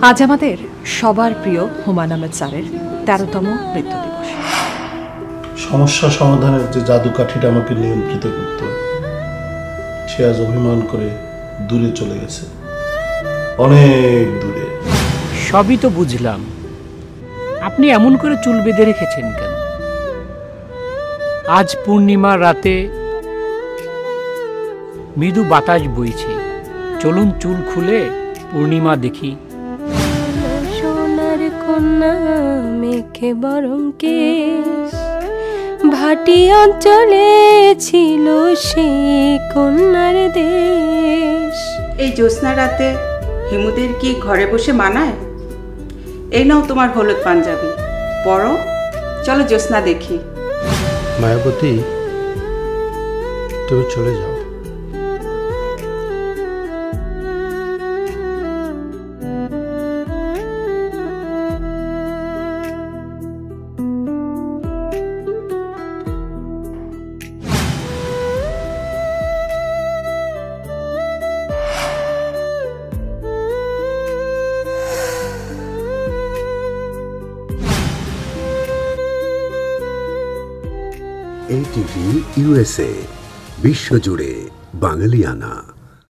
আজ আমাদের সবার প্রিয় হুমায়ূন আহমেদ স্যারের ১৩তম মৃত্যু দিবস। সমস্যা সমাধানের যে জাদুকাঠিটা আমাকে নিয়ন্ত্রিত করত, সে আজ অভিমান করে দূরে চলে গেছে, অনেক দূরে। সবই তো বুঝলাম, আপনি এমন করে চুল বেঁধে রেখেছেন কেন? আজ পূর্ণিমার রাতে মৃদু বাতাস বইছে, চলুন চুল খুলে পূর্ণিমা দেখি। সোনার কন্যা মেঘে বরং কেশ, ভাটি অঞ্চলে ছিল সেই কন্যার দেশ। এই জ্যোৎস্না রাতে হিমুদের কি ঘরে বসে মানায়? এই নাও তোমার হলুদ পাঞ্জাবি, পরো, চলো জ্যোৎস্না দেখি। মায়াবতী, তুমি চলে যাও। ATV USA, বিশ্বজুড়ে বাঙালিয়ানা।